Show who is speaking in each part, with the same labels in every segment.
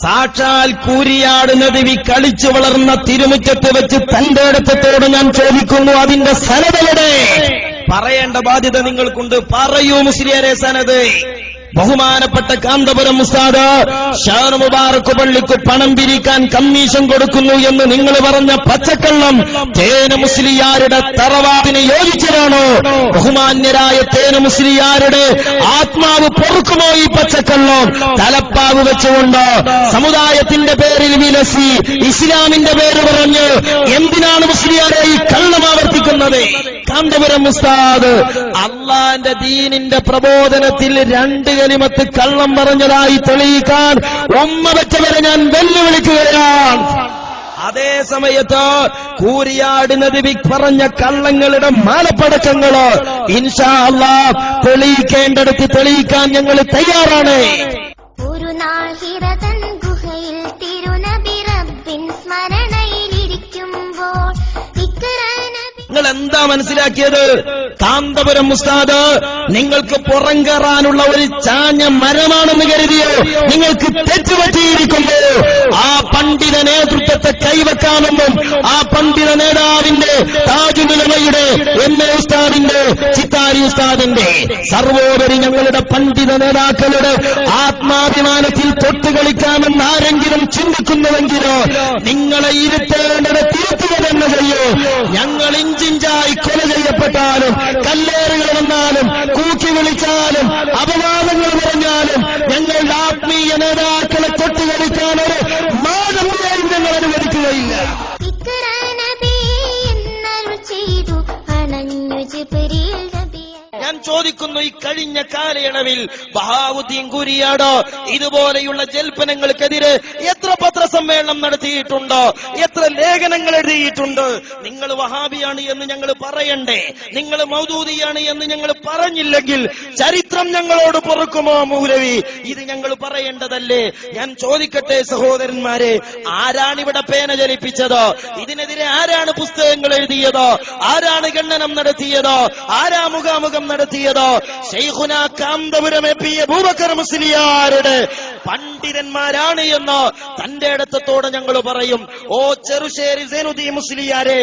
Speaker 1: സാക്ഷാൽ കൂരിയാട് നബി കളിച്ചു വളർന്ന തിരുമുറ്റത്ത് വെച്ച് തന്റെ അടുത്തോട് ഞാൻ ചോദിക്കുന്നു, അതിന്റെ സനദയുടെ പറയേണ്ട ബാധ്യത നിങ്ങൾക്കുണ്ട്. പറയൂ മുസ്ലിയാരെ സനദ്. ബഹുമാനപ്പെട്ട കാന്തപുരം ഉസ്താദ് ഷാൻ മുബാറക് പള്ളിക്ക് പണം പിരിക്കാൻ കമ്മീഷൻ കൊടുക്കുന്നു എന്ന് നിങ്ങൾ പറഞ്ഞ പച്ചക്കള്ളം തേന മുസ്ലിയാരുടെ തറവാടിന് യോജിച്ചതാണോ? ബഹുമാന്യരായ തേന മുസ്ലിയാരുടെ ആത്മാവ് പൊറുക്കുമോ ഈ പച്ചക്കള്ളം? തലപ്പാവ് വെച്ചുകൊണ്ട് സമുദായത്തിന്റെ പേരിൽ വിലസി ഇസ്ലാമിന്റെ പേര് പറഞ്ഞ് എന്തിനാണ് മുസ്ലിയാരെ ഈ കള്ളം ആവർത്തിക്കുന്നത്? കാന്തപുരം ഉസ്താദ് അള്ളാന്റെ ദീനിന്റെ പ്രബോധനത്തിൽ 2 കലിമത്ത് കള്ളം പറഞ്ഞതായി തെളിയിക്കാൻ ഉമ്മ വെച്ചവരെ ഞാൻ വെല്ലുവിളിക്കുകയാണ്. അതേ സമയത്ത് കൂരിയാട് നബി പറഞ്ഞ കള്ളങ്ങളുടെ മാലപ്പടക്കങ്ങള് ഇൻഷാ അല്ലാഹ് തെളിയിക്കേണ്ടടുത്ത് തെളിയിക്കാൻ ഞങ്ങൾ തയ്യാറാണ്.
Speaker 2: ഒരു നാൾ ഹിറതൻ ഗുഹയിൽ തിരുനബി റബ്ബിൻ സ്മരണയിലിരിക്കുമ്പോൾ
Speaker 1: നിങ്ങൾ എന്താ മനസ്സിലാക്കിയത്? കാന്തപുരം ഉസ്താദ് നിങ്ങൾക്ക് പുറംകയറാനുള്ള ഒരു ചാഞ്ഞ മരമാണെന്ന് കരുതിയോ? നിങ്ങൾക്ക് തെറ്റുപറ്റിയിരിക്കുമ്പോ ആ പണ്ഡിത നേതൃത്വത്തെ കൈവെക്കാമെന്നും ആ പണ്ഡിത നേതാവിന്റെ താജുലുലമയുടെ എന്നെ ഉസ്താദിന്റെ ചിത്താരി ഉസ്താദിന്റെ സർവോപരി ഞങ്ങളുടെ പണ്ഡിത നേതാക്കളുടെ ആത്മാഭിമാനത്തിൽ തൊട്ടുകളിക്കാമെന്ന് ആരെങ്കിലും ചിന്തിക്കുന്നുവെങ്കിലോ നിങ്ങളെ ഇരുത്തേണ്ടത് തിരുത്തുക തന്നെ ചെയ്യൂ. ഞങ്ങൾ ഇഞ്ചിഞ്ചായി കൊല ചെയ്യപ്പെട്ടാലും കല്ലേറുകൾ വന്നാലും കൂക്കി വിളിച്ചാലും അപവാദങ്ങൾ പറഞ്ഞാലും ഞങ്ങളുടെ ആത്മീയ നേതാക്കളെ തൊട്ടുകളിക്കാനൊരു മാനവരെയും ഞങ്ങൾ അനുവദിക്കുകയില്ല. ഞാൻ ചോദിക്കുന്നു, ഈ കഴിഞ്ഞ കാലയളവിൽ ബഹാവുദ്ദീൻ കൂരിയാട് ഇതുപോലെയുള്ള ജൽപ്പനങ്ങൾക്കെതിരെ എത്ര പത്രസമ്മേളനം നടത്തിയിട്ടുണ്ട്, എത്ര ലേഖനങ്ങൾ എഴുതിയിട്ടുണ്ട്? നിങ്ങൾ വഹാബിയാണ് എന്ന് ഞങ്ങൾ പറയണ്ടേ? നിങ്ങൾ മൗദൂദിയാണ് എന്ന് ഞങ്ങൾ പറഞ്ഞില്ലെങ്കിൽ ചരിത്രം ഞങ്ങളോട് പൊറുക്കുമോ മൗലവി? ഇത് ഞങ്ങൾ പറയേണ്ടതല്ലേ? ഞാൻ ചോദിക്കട്ടെ സഹോദരന്മാരെ, ആരാണിവിടെ പേന ചലിപ്പിച്ചത്? ഇതിനെതിരെ ആരാണ് പുസ്തകങ്ങൾ എഴുതിയത്? ആരാണ് ഖണ്ഡനം നടത്തിയത്? ആരാ മുഖാമുഖം നടത്തിയത്? ശൈഖുനാ കാന്തപുരം എ പി അബൂബക്കർ മുസ്ലിയാരുടെ പണ്ഡിതന്മാരാണ് എന്ന് തന്റെ അടുത്തോടെ ഞങ്ങൾ പറയും. ഓ ചെറുശ്ശേരി സൈനുദ്ദീൻ മുസ്ലിയാരെ,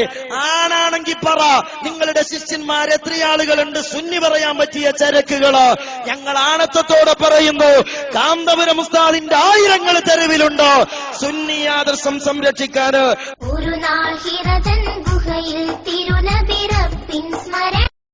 Speaker 1: ആണാണെങ്കിൽ പറ, നിങ്ങളുടെ ശിഷ്യന്മാർ എത്ര ആളുകളുണ്ട് സുന്നി പറയാൻ പറ്റിയ ചരക്കുകള്? ഞങ്ങൾ ആണത്തോടെ പറയുന്നു, കാന്തപുരം ഉസ്താദിന്റെ 1000 തെരുവിലുണ്ടോ സുന്നി ആദർശം സംരക്ഷിക്കാന്.
Speaker 2: ഒരു നാൾ ഹിറതൻ